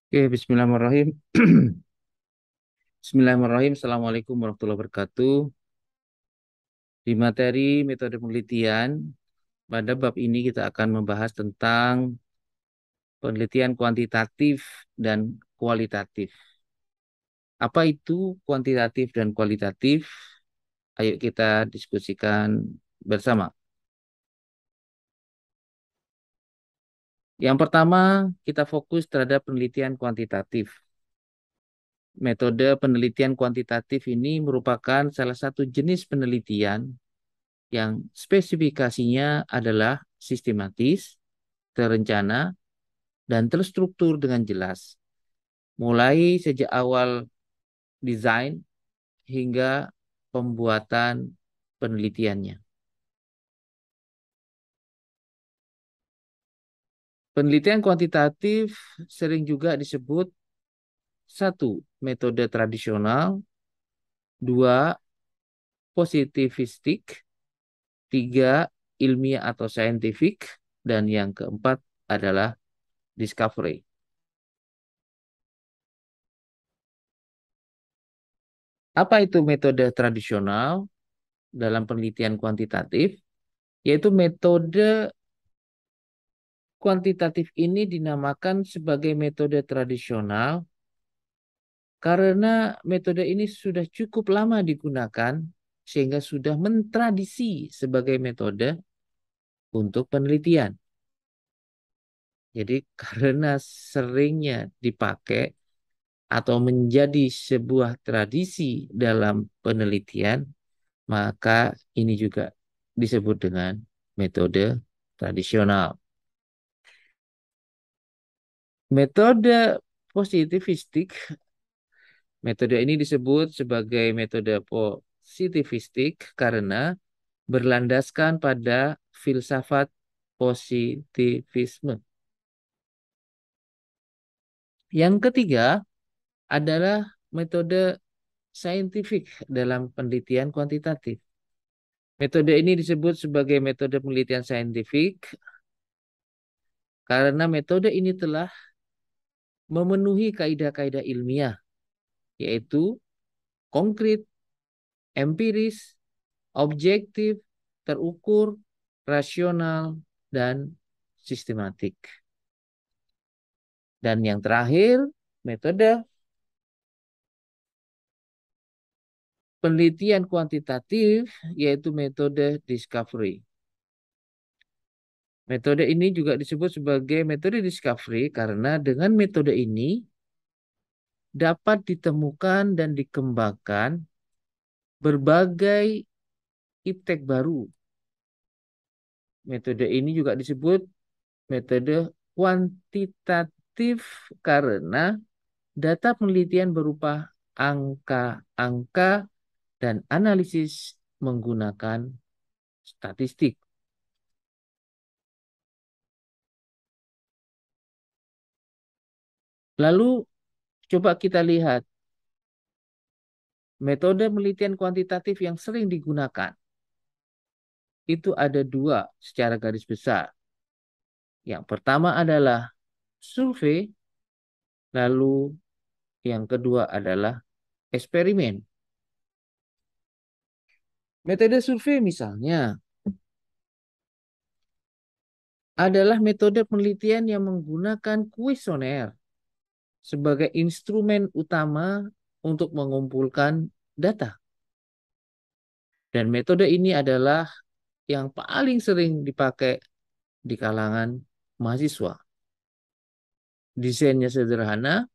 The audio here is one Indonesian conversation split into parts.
Oke, Bismillahirrahmanirrahim. Bismillahirrahmanirrahim. Assalamualaikum warahmatullahi wabarakatuh. Di materi metode penelitian, pada bab ini kita akan membahas tentang penelitian kuantitatif dan kualitatif. Apa itu kuantitatif dan kualitatif? Ayo kita diskusikan bersama. Yang pertama, kita fokus terhadap penelitian kuantitatif. Metode penelitian kuantitatif ini merupakan salah satu jenis penelitian yang spesifikasinya adalah sistematis, terencana, dan terstruktur dengan jelas, mulai sejak awal desain hingga pembuatan penelitiannya. Penelitian kuantitatif sering juga disebut satu, metode tradisional, dua, positivistik, tiga, ilmiah atau scientific, dan yang keempat adalah discovery. Apa itu metode tradisional dalam penelitian kuantitatif? Yaitu metode kuantitatif ini dinamakan sebagai metode tradisional karena metode ini sudah cukup lama digunakan sehingga sudah mentradisi sebagai metode untuk penelitian. Jadi karena seringnya dipakai atau menjadi sebuah tradisi dalam penelitian, maka ini juga disebut dengan metode tradisional. Metode positivistik, metode ini disebut sebagai metode positivistik karena berlandaskan pada filsafat positivisme. Yang ketiga adalah metode saintifik dalam penelitian kuantitatif. Metode ini disebut sebagai metode penelitian saintifik karena metode ini telah memenuhi kaidah-kaidah ilmiah, yaitu konkret, empiris, objektif, terukur, rasional, dan sistematik. Dan yang terakhir, metode penelitian kuantitatif, yaitu metode discovery. Metode ini juga disebut sebagai metode discovery karena dengan metode ini dapat ditemukan dan dikembangkan berbagai iptek baru. Metode ini juga disebut metode kuantitatif karena data penelitian berupa angka-angka dan analisis menggunakan statistik. Lalu coba kita lihat metode penelitian kuantitatif yang sering digunakan. Itu ada dua secara garis besar. Yang pertama adalah survei, lalu yang kedua adalah eksperimen. Metode survei misalnya adalah metode penelitian yang menggunakan kuesioner sebagai instrumen utama untuk mengumpulkan data. Dan metode ini adalah yang paling sering dipakai di kalangan mahasiswa. Desainnya sederhana,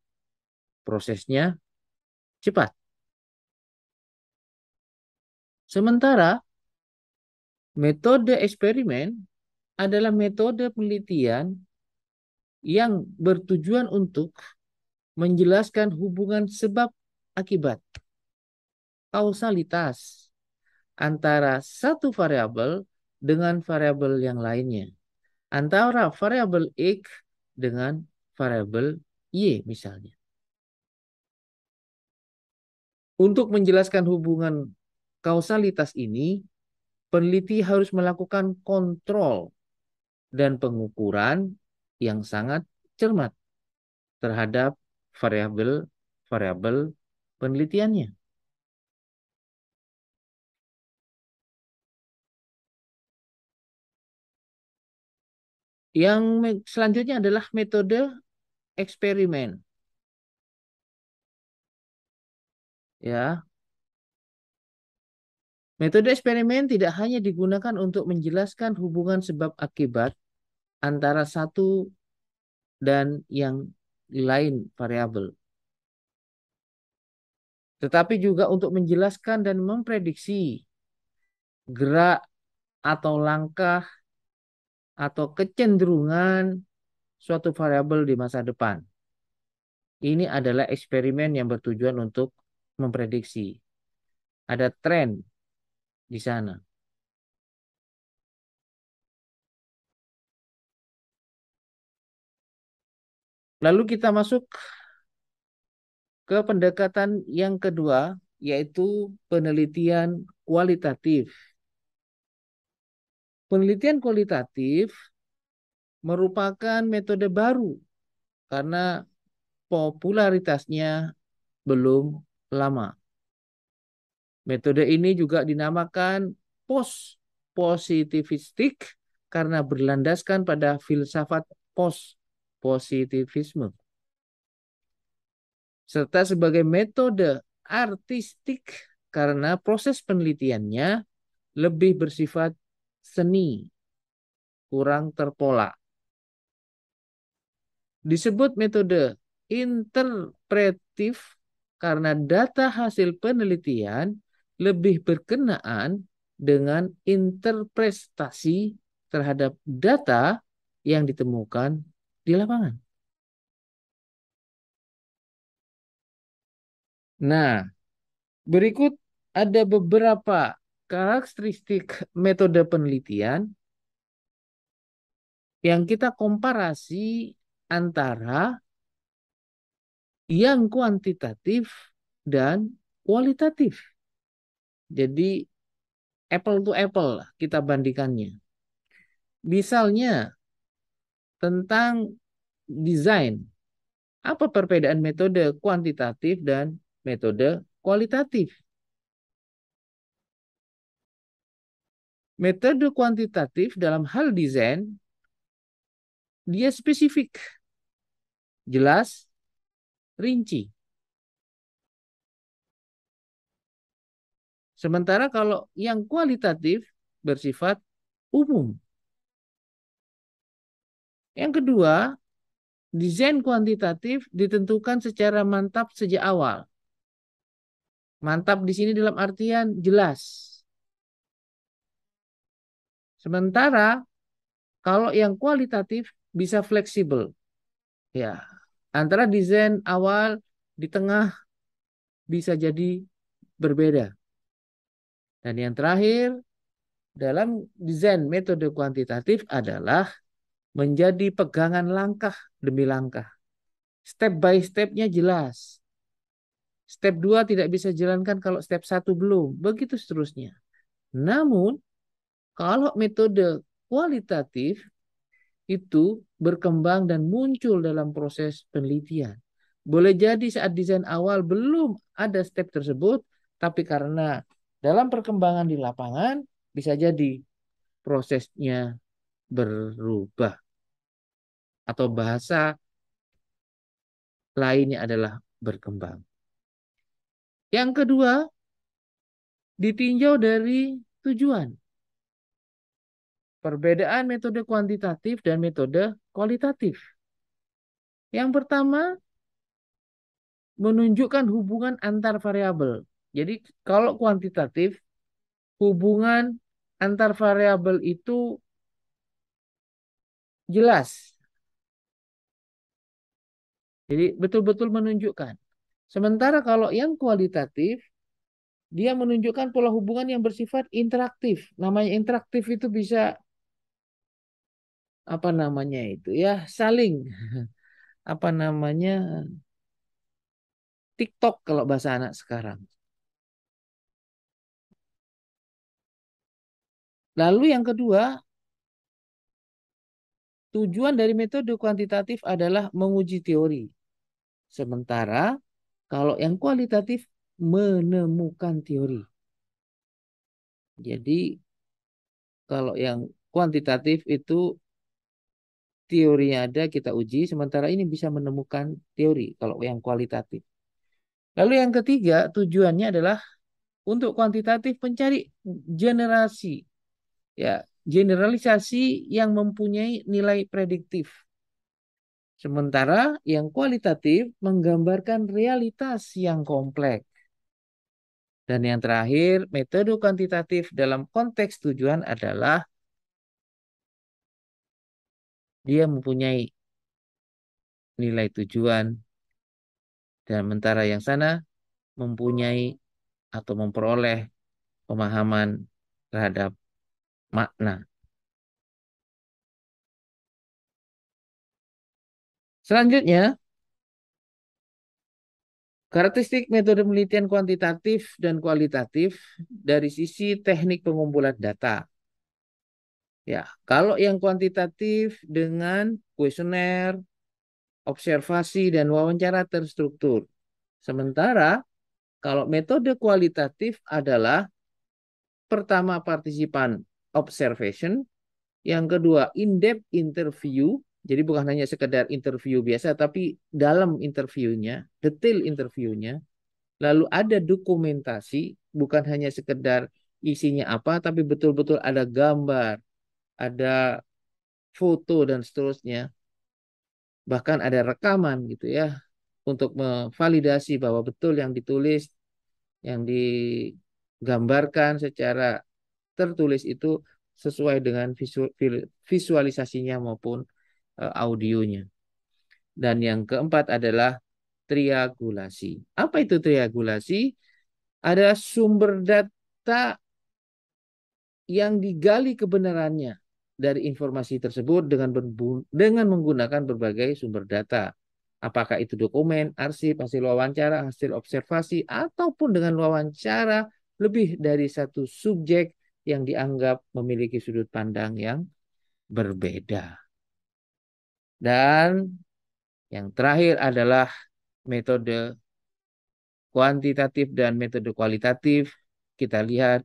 prosesnya cepat. Sementara metode eksperimen adalah metode penelitian yang bertujuan untuk menjelaskan hubungan sebab akibat, kausalitas antara satu variabel dengan variabel yang lainnya, antara variabel X dengan variabel Y misalnya. Untuk menjelaskan hubungan kausalitas ini, peneliti harus melakukan kontrol dan pengukuran yang sangat cermat terhadap variabel penelitiannya. Yang selanjutnya adalah metode eksperimen. Ya, metode eksperimen tidak hanya digunakan untuk menjelaskan hubungan sebab akibat antara satu dan yang lain variabel, tetapi juga untuk menjelaskan dan memprediksi gerak atau langkah atau kecenderungan suatu variabel di masa depan. Ini adalah eksperimen yang bertujuan untuk memprediksi. Ada tren di sana. Lalu kita masuk ke pendekatan yang kedua, yaitu penelitian kualitatif. Penelitian kualitatif merupakan metode baru karena popularitasnya belum lama. Metode ini juga dinamakan post-positivistik karena berlandaskan pada filsafat post-positivisme, serta sebagai metode artistik karena proses penelitiannya lebih bersifat seni, kurang terpola. Disebut metode interpretif karena data hasil penelitian lebih berkenaan dengan interpretasi terhadap data yang ditemukan di lapangan. Nah, berikut ada beberapa karakteristik metode penelitian yang kita komparasi antara yang kuantitatif dan kualitatif. Jadi apple to apple lah kita bandingkannya. Misalnya tentang desain. Apa perbedaan metode kuantitatif dan metode kualitatif? Metode kuantitatif dalam hal desain, dia spesifik, jelas, rinci. Sementara kalau yang kualitatif bersifat umum. Yang kedua, desain kuantitatif ditentukan secara mantap sejak awal. Mantap di sini dalam artian jelas. Sementara kalau yang kualitatif bisa fleksibel. Ya, antara desain awal di tengah bisa jadi berbeda. Dan yang terakhir, dalam desain metode kuantitatif adalah menjadi pegangan langkah demi langkah. Step by step-nya jelas. Step 2 tidak bisa jalankan kalau step 1 belum. Begitu seterusnya. Namun, kalau metode kualitatif itu berkembang dan muncul dalam proses penelitian. Boleh jadi saat desain awal belum ada step tersebut, tapi karena dalam perkembangan di lapangan bisa jadi prosesnya berubah. Atau bahasa lainnya adalah berkembang. Yang kedua, ditinjau dari tujuan. Perbedaan metode kuantitatif dan metode kualitatif. Yang pertama, menunjukkan hubungan antar variabel. Jadi kalau kuantitatif, hubungan antar variabel itu jelas. Jadi betul-betul menunjukkan. Sementara kalau yang kualitatif, dia menunjukkan pola hubungan yang bersifat interaktif. Namanya interaktif itu bisa apa namanya itu ya saling apa namanya TikTok kalau bahasa anak sekarang. Lalu yang kedua, tujuan dari metode kuantitatif adalah menguji teori. Sementara kalau yang kualitatif menemukan teori. Jadi kalau yang kuantitatif itu teorinya ada kita uji, sementara ini bisa menemukan teori kalau yang kualitatif. Lalu yang ketiga tujuannya adalah untuk kuantitatif mencari generasi, ya, generalisasi yang mempunyai nilai prediktif. Sementara yang kualitatif menggambarkan realitas yang kompleks. Dan yang terakhir, metode kuantitatif dalam konteks tujuan adalah dia mempunyai nilai tujuan dan sementara yang sana mempunyai atau memperoleh pemahaman terhadap makna. Selanjutnya, karakteristik metode penelitian kuantitatif dan kualitatif dari sisi teknik pengumpulan data. Ya, kalau yang kuantitatif dengan kuesioner, observasi, dan wawancara terstruktur. Sementara kalau metode kualitatif adalah pertama partisipan observation, yang kedua in-depth interview, jadi bukan hanya sekedar interview biasa, tapi dalam interviewnya, detail interviewnya, lalu ada dokumentasi, bukan hanya sekedar isinya apa, tapi betul-betul ada gambar, ada foto dan seterusnya, bahkan ada rekaman gitu ya, untuk memvalidasi bahwa betul yang ditulis, yang digambarkan secara tertulis itu sesuai dengan visualisasinya maupun audionya. Dan yang keempat adalah triangulasi. Apa itu triangulasi? Ada sumber data yang digali kebenarannya dari informasi tersebut dengan menggunakan berbagai sumber data. Apakah itu dokumen, arsip, hasil wawancara, hasil observasi, ataupun dengan wawancara lebih dari satu subjek yang dianggap memiliki sudut pandang yang berbeda. Dan yang terakhir adalah metode kuantitatif dan metode kualitatif. Kita lihat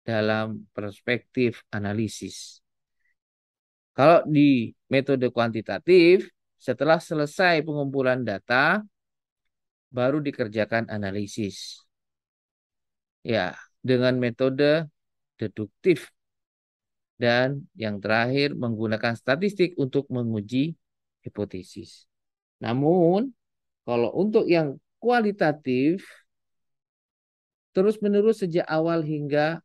dalam perspektif analisis. Kalau di metode kuantitatif, setelah selesai pengumpulan data, baru dikerjakan analisis. Ya, dengan metode deduktif. Dan yang terakhir, menggunakan statistik untuk menguji hipotesis. Namun, kalau untuk yang kualitatif, terus-menerus sejak awal hingga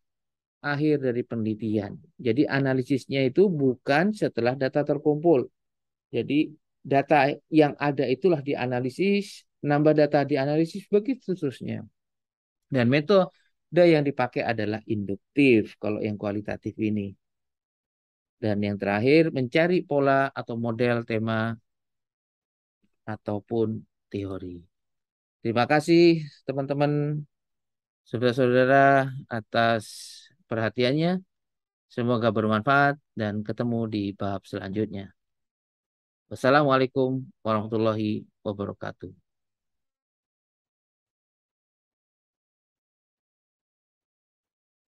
akhir dari penelitian. Jadi analisisnya itu bukan setelah data terkumpul. Jadi data yang ada itulah dianalisis, nambah data dianalisis, begitu seterusnya. Dan metode yang dipakai adalah induktif kalau yang kualitatif ini. Dan yang terakhir mencari pola atau model tema ataupun teori. Terima kasih teman-teman, saudara-saudara atas perhatiannya. Semoga bermanfaat dan ketemu di bab selanjutnya. Wassalamualaikum warahmatullahi wabarakatuh.